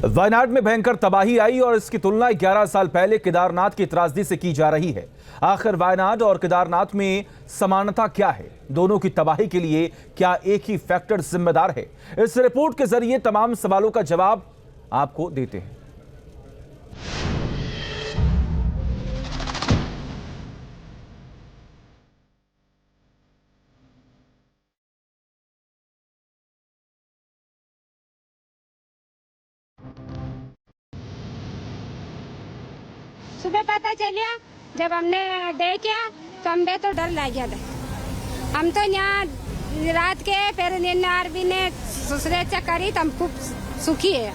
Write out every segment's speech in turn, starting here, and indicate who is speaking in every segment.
Speaker 1: वायनाड में भयंकर तबाही आई और इसकी तुलना 11 साल पहले केदारनाथ की त्रासदी से की जा रही है। आखिर वायनाड और केदारनाथ में समानता क्या है? दोनों की तबाही के लिए क्या एक ही फैक्टर जिम्मेदार है? इस रिपोर्ट के जरिए तमाम सवालों का जवाब आपको देते हैं।
Speaker 2: सुबह पता चलिया जब हमने देखा तो हमें तो डर लग गया था। हम तो यहाँ रात के फिर आर्मी ने सुरक्षा करी तो हम खूब सुखी है।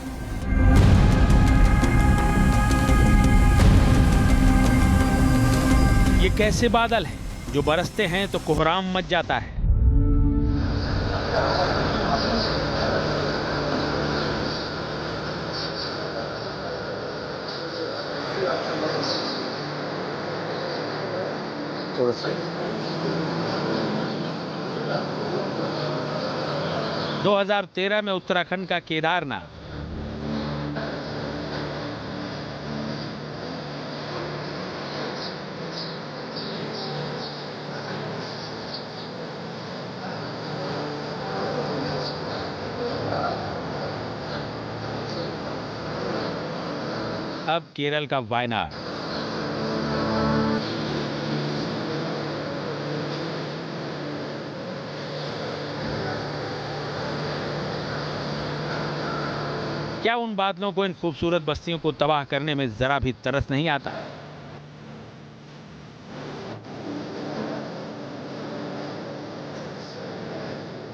Speaker 3: ये कैसे बादल हैं जो बरसते हैं तो कोहराम मच जाता है।
Speaker 1: से
Speaker 3: 2013 में उत्तराखंड का केदारनाथ अब केरल का वायनाड। क्या उन बादलों को इन खूबसूरत बस्तियों को तबाह करने में जरा भी तरस नहीं आता?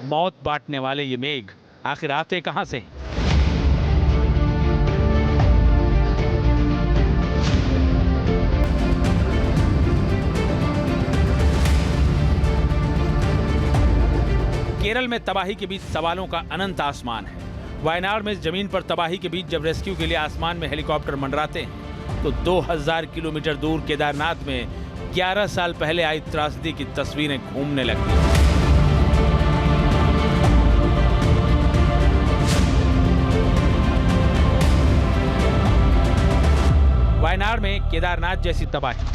Speaker 3: मौत बांटने वाले ये मेघ आखिर आते कहां से? केरल में तबाही के बीच सवालों का अनंत आसमान है। वायनाड में जमीन पर तबाही के बीच जब रेस्क्यू के लिए आसमान में हेलीकॉप्टर मंडराते हैं तो 2000 किलोमीटर दूर केदारनाथ में 11 साल पहले आई त्रासदी की तस्वीरें घूमने लगती हैं। वायनाड में केदारनाथ जैसी तबाही।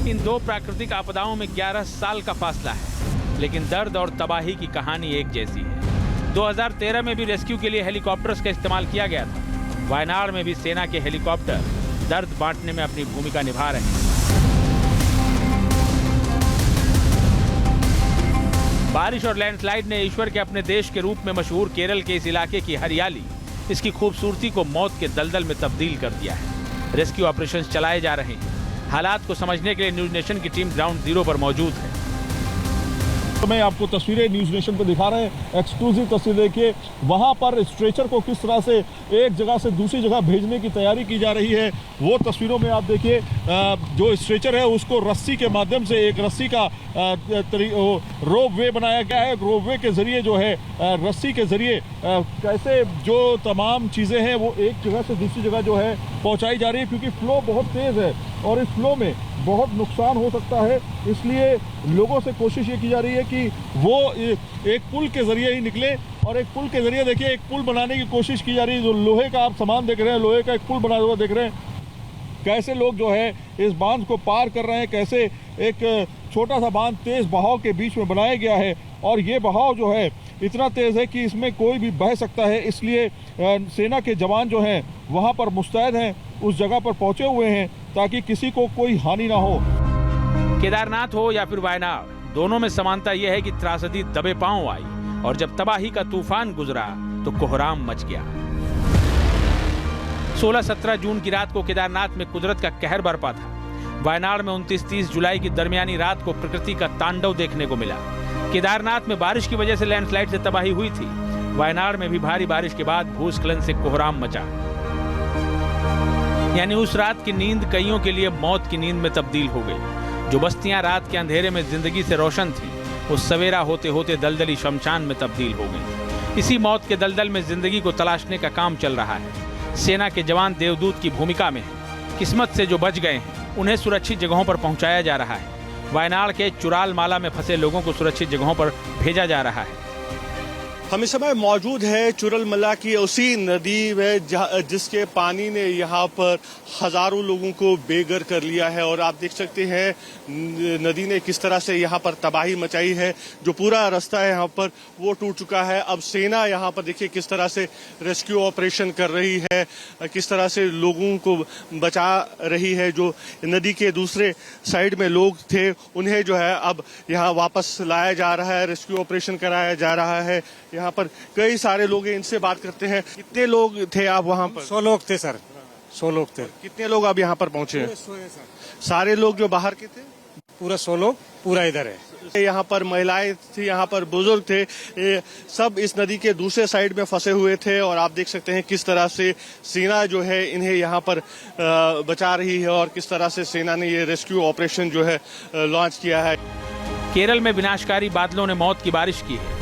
Speaker 3: इन दो प्राकृतिक आपदाओं में 11 साल का फासला है, लेकिन दर्द और तबाही की कहानी एक जैसी है। 2013 में भी रेस्क्यू के लिए हेलीकॉप्टर्स का इस्तेमाल किया गया था। वायनाड में भी सेना के हेलीकॉप्टर दर्द बांटने में अपनी भूमिका निभा रहे हैं। बारिश और लैंडस्लाइड ने ईश्वर के अपने देश के रूप में मशहूर केरल के इस इलाके की हरियाली, इसकी खूबसूरती को मौत के दलदल में तब्दील कर दिया है। रेस्क्यू ऑपरेशंस चलाए जा रहे हैं। हालात को समझने के लिए न्यूज नेशन की टीम ग्राउंड जीरो पर मौजूद है।
Speaker 4: तो मैं आपको तस्वीरें न्यूज नेशन पर दिखा रहे हैं, एक्सक्लूसिव तस्वीर देखिए। वहां पर स्ट्रेचर को किस तरह से एक जगह से दूसरी जगह भेजने की तैयारी की जा रही है, वो तस्वीरों में आप देखिए। जो स्ट्रेचर है उसको रस्सी के माध्यम से, एक रस्सी का रोप वे बनाया गया है। रोप वे के जरिए जो है रस्सी के जरिए कैसे जो तमाम चीजें हैं वो एक जगह से दूसरी जगह जो है पहुंचाई जा रही है, क्योंकि फ्लो बहुत तेज है और इस फ्लो में बहुत नुकसान हो सकता है। इसलिए लोगों से कोशिश ये की जा रही है कि वो एक पुल के जरिए ही निकले, और एक पुल के जरिए देखिए एक पुल बनाने की कोशिश की जा रही है। जो लोहे का आप सामान देख रहे हैं, लोहे का एक पुल बना हुआ देख रहे हैं। कैसे लोग जो है इस बांध को पार कर रहे हैं, कैसे एक छोटा सा बांध तेज बहाव के बीच में बनाया गया है, और ये बहाव जो है इतना तेज है कि इसमें कोई भी बह सकता है। इसलिए सेना के जवान जो हैं वहाँ पर मुस्तैद हैं, उस जगह पर पहुंचे हुए हैं ताकि किसी को कोई हानि ना हो।
Speaker 3: केदारनाथ हो या फिर वायनाड, दोनों में समानता यह है कि त्रासदी दबे पांव आई, और जब तबाही का तूफान गुजरा तो कोहराम मच गया। 16-17 जून की रात को केदारनाथ में कुदरत का कहर बरपा था। वायनाड में 29-30 जुलाई की दरमियानी रात को प्रकृति का तांडव देखने को मिला। केदारनाथ में बारिश की वजह से लैंडस्लाइड से तबाही हुई थी। वायनाड में भी भारी बारिश के बाद भूस्खलन से कोहराम मचा, यानी उस रात की नींद कईयों के लिए मौत की नींद में तब्दील हो गई। जो बस्तियां रात के अंधेरे में जिंदगी से रोशन थी, वो सवेरा होते होते दलदली शमशान में तब्दील हो गई। इसी मौत के दलदल में जिंदगी को तलाशने का काम चल रहा है। सेना के जवान देवदूत की भूमिका में हैं। किस्मत से जो बच गए हैं उन्हें सुरक्षित जगहों पर पहुंचाया जा रहा है। वायनाड के चुराल माला में फंसे लोगों को सुरक्षित जगहों पर भेजा जा रहा है।
Speaker 5: हम इस समय मौजूद है चुरलमला की उसी नदी में जिसके पानी ने यहाँ पर हजारों लोगों को बेघर कर लिया है। और आप देख सकते हैं नदी ने किस तरह से यहाँ पर तबाही मचाई है। जो पूरा रास्ता है यहाँ पर वो टूट चुका है। अब सेना यहाँ पर देखिए किस तरह से रेस्क्यू ऑपरेशन कर रही है, किस तरह से लोगों को बचा रही है। जो नदी के दूसरे साइड में लोग थे उन्हें जो है अब यहाँ वापस लाया जा रहा है, रेस्क्यू ऑपरेशन कराया जा रहा है। यहाँ पर कई सारे लोग हैं, इनसे बात करते हैं। कितने लोग थे आप वहाँ पर?
Speaker 6: 100 लोग थे सर, 100 लोग थे।
Speaker 5: कितने लोग अब यहाँ पर पहुंचे हैं? सारे लोग जो बाहर के थे?
Speaker 6: पूरा 100 लोग पूरा इधर है।
Speaker 5: यहाँ पर महिलाएं थी, यहाँ पर बुजुर्ग थे, सब इस नदी के दूसरे साइड में फंसे हुए थे। और आप देख सकते हैं किस तरह से सेना जो है इन्हें यहाँ पर बचा रही है और किस तरह से सेना ने ये रेस्क्यू ऑपरेशन जो है लॉन्च किया है।
Speaker 3: केरल में विनाशकारी बादलों ने मौत की बारिश की है।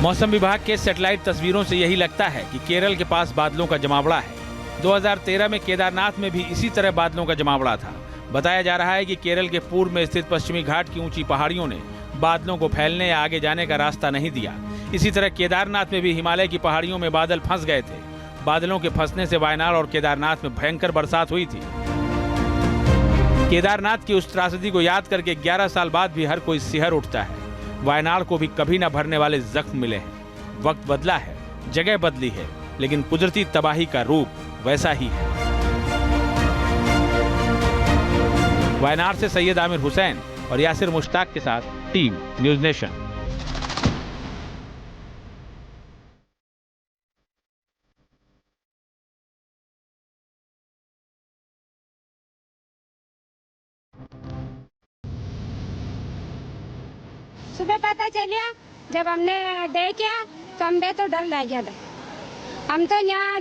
Speaker 3: मौसम विभाग के सैटेलाइट तस्वीरों से यही लगता है कि केरल के पास बादलों का जमावड़ा है। 2013 में केदारनाथ में भी इसी तरह बादलों का जमावड़ा था। बताया जा रहा है कि केरल के पूर्व में स्थित पश्चिमी घाट की ऊंची पहाड़ियों ने बादलों को फैलने या आगे जाने का रास्ता नहीं दिया। इसी तरह केदारनाथ में भी हिमालय की पहाड़ियों में बादल फंस गए थे। बादलों के फंसने से वायनाड और केदारनाथ में भयंकर बरसात हुई थी। केदारनाथ की उस त्रासदी को याद करके 11 साल बाद भी हर कोई सिहर उठता है। वायनाड को भी कभी न भरने वाले जख्म मिले हैं। वक्त बदला है, जगह बदली है, लेकिन कुदरती तबाही का रूप वैसा ही है। वायनाड से सैयद आमिर हुसैन और यासिर मुश्ताक के साथ टीम न्यूज़ नेशन।
Speaker 2: सुबह पता चलिया जब हमने देखा तो हमें तो डर लग गया था। हम तो यहाँ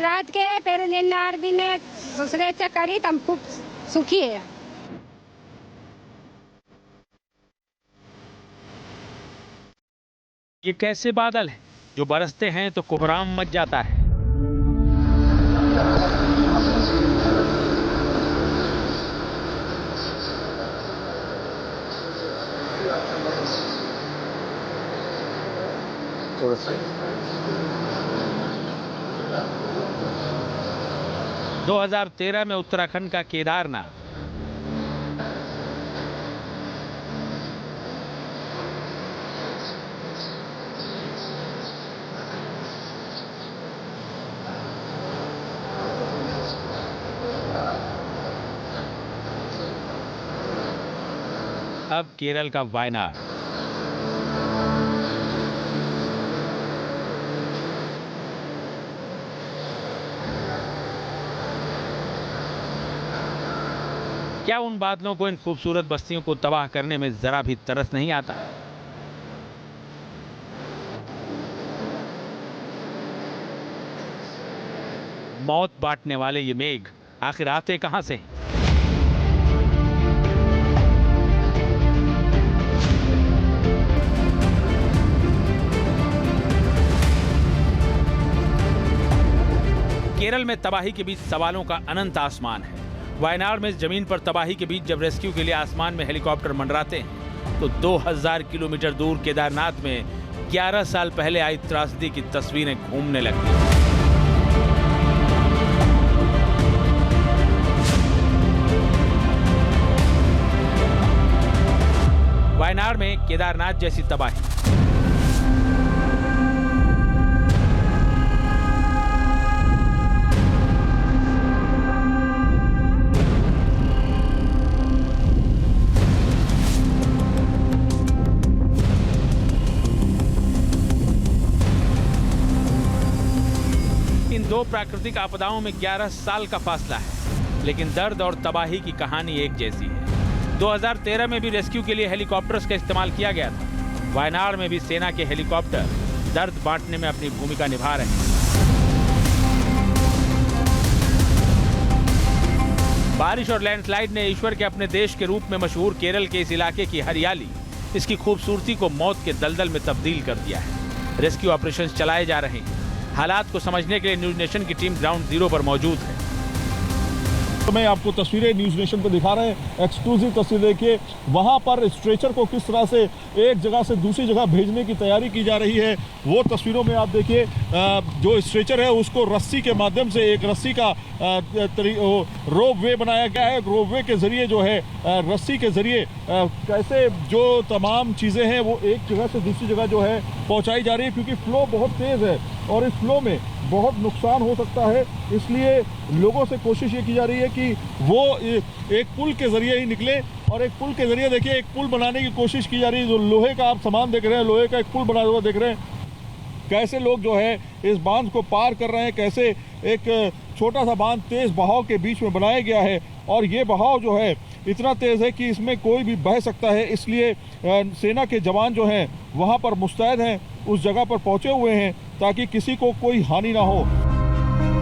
Speaker 2: रात के फिर निन्नार भी ने दूसरे से करी तो हम खूब सुखी है।
Speaker 3: ये कैसे बादल हैं जो बरसते हैं तो कोहराम मच जाता है। तो 2013 में उत्तराखंड का केदारनाथ अब केरल का वायनाड। क्या उन बादलों को इन खूबसूरत बस्तियों को तबाह करने में जरा भी तरस नहीं आता? मौत बांटने वाले ये मेघ आखिर आते कहां से? केरल में तबाही के बीच सवालों का अनंत आसमान है। वायनाड में जमीन पर तबाही के बीच जब रेस्क्यू के लिए आसमान में हेलीकॉप्टर मंडराते हैं तो 2000 किलोमीटर दूर केदारनाथ में 11 साल पहले आई त्रासदी की तस्वीरें घूमने लगती हैं। वायनाड में केदारनाथ जैसी तबाही। इन दो प्राकृतिक आपदाओं में 11 साल का फासला है, लेकिन दर्द और तबाही की कहानी एक जैसी है। 2013 में भी रेस्क्यू के लिए हेलीकॉप्टर्स का इस्तेमाल किया गया था। वायनाड में भी सेना के हेलीकॉप्टर दर्द बांटने में अपनी भूमिका निभा रहे हैं। बारिश और लैंडस्लाइड ने ईश्वर के अपने देश के रूप में मशहूर केरल के इस इलाके की हरियाली इसकी खूबसूरती को मौत के दलदल में तब्दील कर दिया है। रेस्क्यू ऑपरेशंस चलाए जा रहे हैं। हालात को समझने के लिए न्यूज नेशन की टीम ग्राउंड जीरो पर मौजूद है।
Speaker 4: तो मैं आपको तस्वीरें न्यूज नेशन पर दिखा रहे हैं, एक्सक्लूसिव तस्वीर देखिए। वहां पर स्ट्रेचर को किस तरह से एक जगह से दूसरी जगह भेजने की तैयारी की जा रही है, वो तस्वीरों में आप देखिए। जो स्ट्रेचर है उसको रस्सी के माध्यम से, एक रस्सी का रोप वे बनाया गया है। रोप वे के जरिए जो है रस्सी के जरिए कैसे जो तमाम चीज़ें हैं वो एक जगह से दूसरी जगह जो है पहुंचाई जा रही है, क्योंकि फ्लो बहुत तेज़ है और इस फ्लो में बहुत नुकसान हो सकता है। इसलिए लोगों से कोशिश ये की जा रही है कि वो एक पुल के जरिए ही निकले, और एक पुल के जरिए देखिए एक पुल बनाने की कोशिश की जा रही है। जो लोहे का आप सामान देख रहे हैं, लोहे का एक पुल बना हुआ देख रहे हैं। कैसे लोग जो है इस बांध को पार कर रहे हैं, कैसे एक छोटा सा बांध तेज बहाव के बीच में बनाया गया है, और ये बहाव जो है इतना तेज है कि इसमें कोई भी बह सकता है। इसलिए सेना के जवान जो हैं वहाँ पर मुस्तैद हैं, उस जगह पर पहुंचे हुए हैं ताकि किसी को कोई हानि ना हो।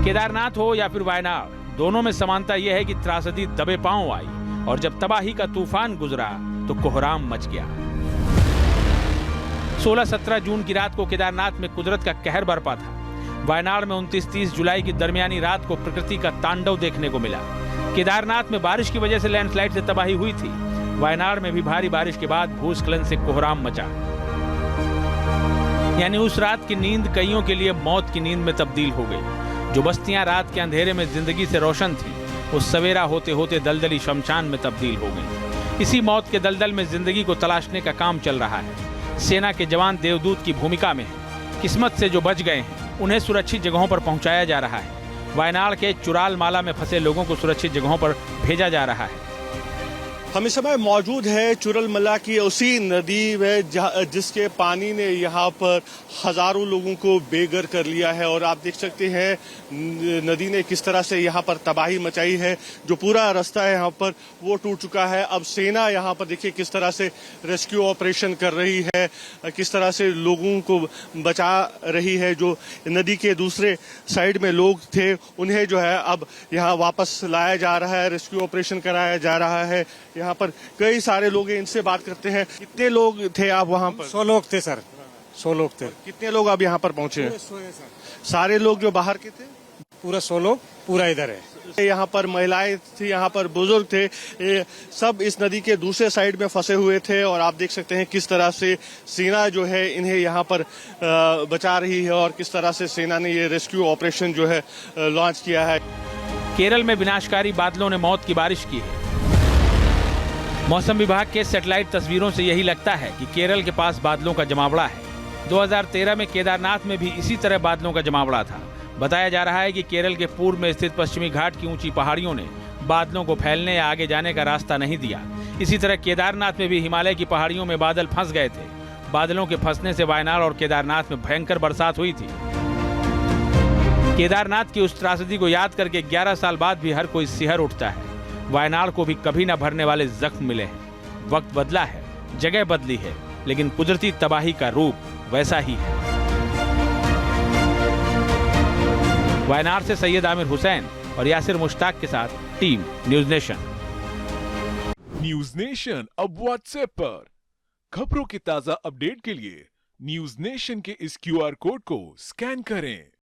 Speaker 3: केदारनाथ हो या फिर वायनाड, दोनों में समानता यह है कि त्रासदी दबे पांव आई, और जब तबाही का तूफान गुजरा तो कोहराम मच गया। 16-17 जून की रात को केदारनाथ में कुदरत का कहर बरपा था। वायनाड में 29-30 जुलाई की दरमियानी रात को प्रकृति का तांडव देखने को मिला। केदारनाथ में बारिश की वजह से लैंडस्लाइड से तबाही हुई थी। वायनाड में भी भारी बारिश के बाद भूस्खलन से कोहराम मचा, यानी उस रात की नींद कईयों के लिए मौत की नींद में तब्दील हो गई। जो बस्तियां रात के अंधेरे में जिंदगी से रोशन थी, वो सवेरा होते होते दलदली शमशान में तब्दील हो गई। इसी मौत के दलदल में जिंदगी को तलाशने का काम चल रहा है। सेना के जवान देवदूत की भूमिका में हैं। किस्मत से जो बच गए हैं उन्हें सुरक्षित जगहों पर पहुंचाया जा रहा है। वायनाड के चुराल माला में फंसे लोगों को सुरक्षित जगहों पर भेजा जा रहा है।
Speaker 5: हम इस समय मौजूद है चुरलमला की उसी नदी में जिसके पानी ने यहाँ पर हजारों लोगों को बेघर कर लिया है, और आप देख सकते हैं नदी ने किस तरह से यहाँ पर तबाही मचाई है। जो पूरा रास्ता है यहाँ पर वो टूट चुका है। अब सेना यहाँ पर देखिए किस तरह से रेस्क्यू ऑपरेशन कर रही है, किस तरह से लोगों को बचा रही है। जो नदी के दूसरे साइड में लोग थे उन्हें जो है अब यहाँ वापस लाया जा रहा है, रेस्क्यू ऑपरेशन कराया जा रहा है। यहाँ पर कई सारे लोग हैं, इनसे बात करते हैं। कितने लोग थे आप वहाँ पर?
Speaker 6: 100 लोग थे सर, 100 लोग थे।
Speaker 5: कितने लोग अब यहाँ पर पहुंचे हैं? सारे लोग जो बाहर के थे?
Speaker 6: पूरा 100 लोग पूरा इधर है।
Speaker 5: यहाँ पर महिलाएं थी, यहाँ पर बुजुर्ग थे, ये सब इस नदी के दूसरे साइड में फंसे हुए थे। और आप देख सकते हैं किस तरह से सेना जो है इन्हें यहाँ पर बचा रही है, और किस तरह से सेना ने ये रेस्क्यू ऑपरेशन जो है लॉन्च किया है।
Speaker 3: केरल में विनाशकारी बादलों ने मौत की बारिश की है। मौसम विभाग के सैटेलाइट तस्वीरों से यही लगता है कि केरल के पास बादलों का जमावड़ा है। 2013 में केदारनाथ में भी इसी तरह बादलों का जमावड़ा था। बताया जा रहा है कि केरल के पूर्व में स्थित पश्चिमी घाट की ऊंची पहाड़ियों ने बादलों को फैलने या आगे जाने का रास्ता नहीं दिया। इसी तरह केदारनाथ में भी हिमालय की पहाड़ियों में बादल फंस गए थे। बादलों के फंसने से वायनाड और केदारनाथ में भयंकर बरसात हुई थी। केदारनाथ की उस त्रासदी को याद करके 11 साल बाद भी हर कोई सिहर उठता है। वायनाड को भी कभी न भरने वाले जख्म मिले हैं। वक्त बदला है, जगह बदली है, लेकिन कुदरती तबाही का रूप वैसा ही है। वायनाड से सैयद आमिर हुसैन और यासिर मुश्ताक के साथ team news nation.
Speaker 7: News nation अब व्हाट्सएप पर खबरों के ताजा अपडेट के लिए न्यूज नेशन के इस QR कोड को स्कैन करें।